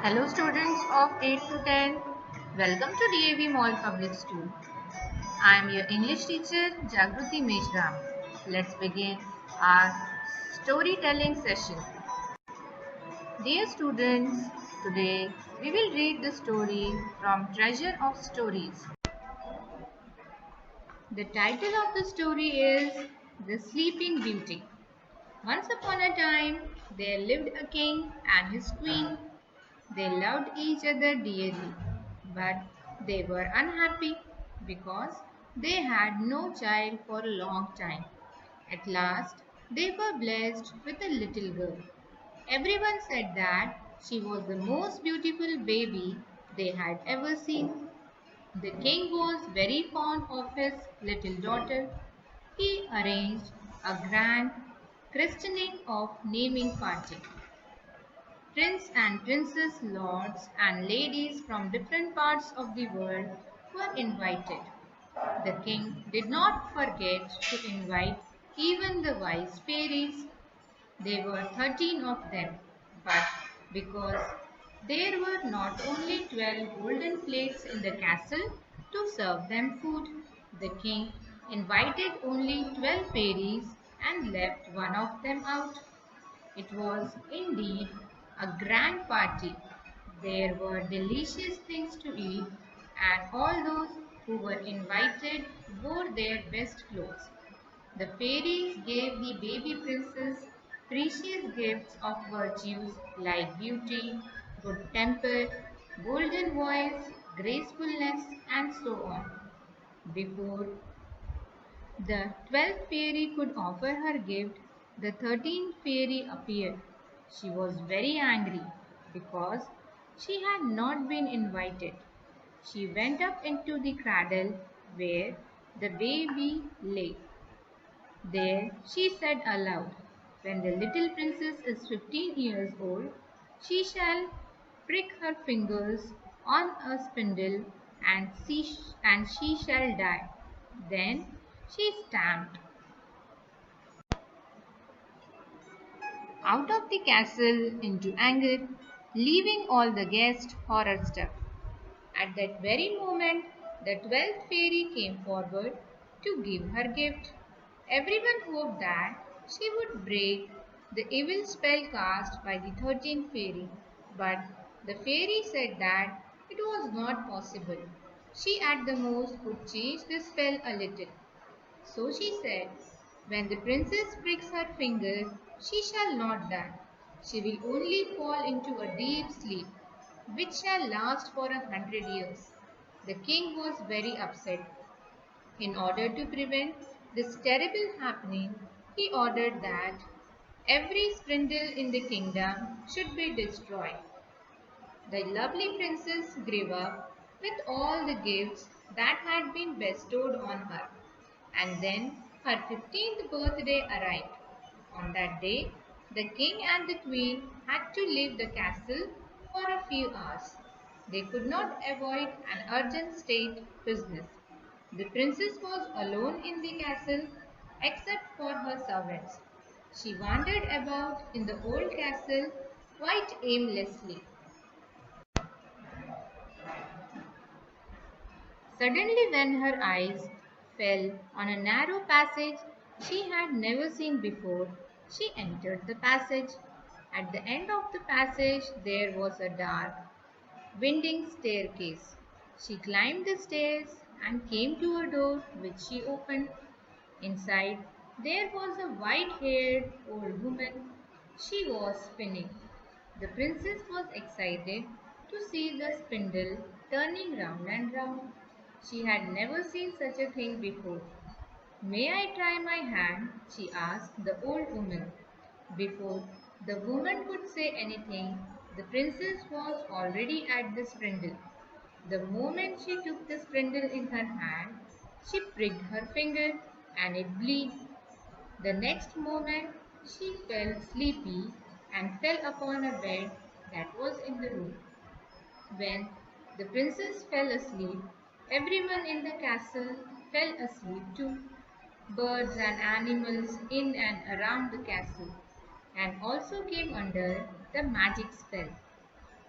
Hello students of 8 to 10. Welcome to DAV Mall Public School. I am your English teacher Jagruti Meshram. Let's begin our storytelling session. Dear students, today we will read the story from Treasure of Stories. The title of the story is The Sleeping Beauty. Once upon a time, there lived a king and his queen. They loved each other dearly, but they were unhappy because they had no child for a long time. At last, they were blessed with a little girl. Everyone said that she was the most beautiful baby they had ever seen. The king was very fond of his little daughter. He arranged a grand christening of naming party. Prince and princess, lords and ladies from different parts of the world were invited. The king did not forget to invite even the wise fairies. There were 13 of them, but because there were not only 12 golden plates in the castle to serve them food, the king invited only 12 fairies and left one of them out. It was indeed a grand party. There were delicious things to eat, and all those who were invited wore their best clothes. The fairies gave the baby princess precious gifts of virtues like beauty, good temper, golden voice, gracefulness, and so on. Before the 12th fairy could offer her gift, the 13th fairy appeared. She was very angry because she had not been invited. She went up into the cradle where the baby lay. There she said aloud, "When the little princess is 15 years old, she shall prick her fingers on a spindle and she shall die." Then she stamped out of the castle into anger, leaving all the guests horror-struck. At that very moment, the 12th fairy came forward to give her gift. Everyone hoped that she would break the evil spell cast by the 13th fairy, but the fairy said that it was not possible. She at the most could change the spell a little. So she said, "When the princess pricks her finger, she shall not die. She will only fall into a deep sleep, which shall last for 100 years." The king was very upset. In order to prevent this terrible happening, he ordered that every spindle in the kingdom should be destroyed. The lovely princess grew up with all the gifts that had been bestowed on her. And then her 15th birthday arrived. On that day, the king and the queen had to leave the castle for a few hours. They could not avoid an urgent state business. The princess was alone in the castle except for her servants. She wandered about in the old castle quite aimlessly. Suddenly, when her eyes fell on a narrow passage she had never seen before, she entered the passage. At the end of the passage there was a dark, winding staircase. She climbed the stairs and came to a door which she opened. Inside there was a white-haired old woman. She was spinning. The princess was excited to see the spindle turning round and round. She had never seen such a thing before. "May I try my hand?" she asked the old woman. Before the woman could say anything, the princess was already at the spindle. The moment she took the spindle in her hand, she pricked her finger and it bled. The next moment she felt sleepy and fell upon a bed that was in the room. When the princess fell asleep, everyone in the castle fell asleep too. Birds and animals in and around the castle, and also came under the magic spell.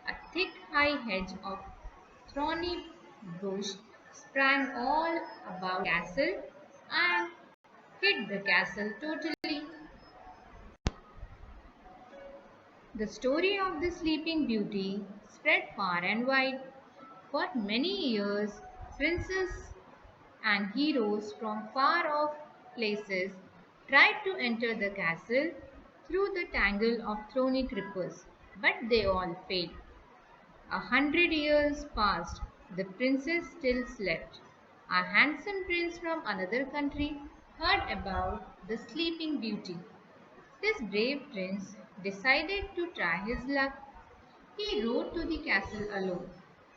A thick high hedge of thorny bush sprang all about the castle and hid the castle totally. The story of the Sleeping Beauty spread far and wide. For many years, princes and heroes from far off places tried to enter the castle through the tangle of thorny creepers, but they all failed. 100 years passed. The princess still slept. A handsome prince from another country heard about the Sleeping Beauty. This brave prince decided to try his luck. He rode to the castle alone.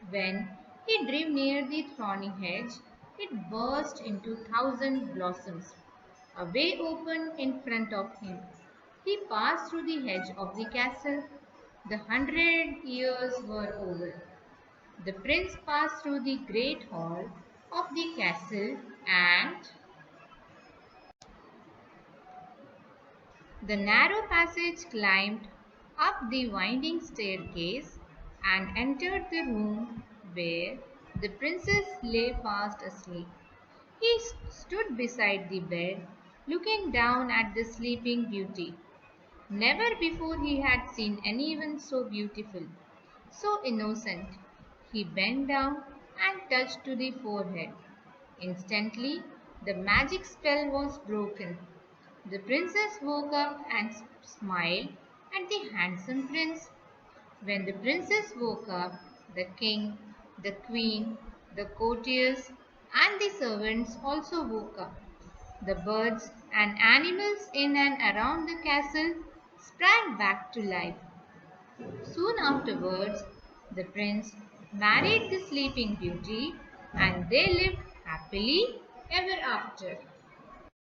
When he drew near the thorny hedge, it burst into thousand blossoms. A way opened in front of him. He passed through the hedge of the castle. The 100 years were over. The prince passed through the great hall of the castle and the narrow passage climbed up the winding staircase and entered the room where the princess lay fast asleep. He stood beside the bed, looking down at the sleeping beauty. Never before he had seen anyone so beautiful, so innocent. He bent down and touched to the forehead. Instantly, the magic spell was broken. The princess woke up and smiled at the handsome prince. When the princess woke up, the king, the queen, the courtiers, and the servants also woke up. The birds and animals in and around the castle sprang back to life. Soon afterwards, the prince married the sleeping beauty and they lived happily ever after.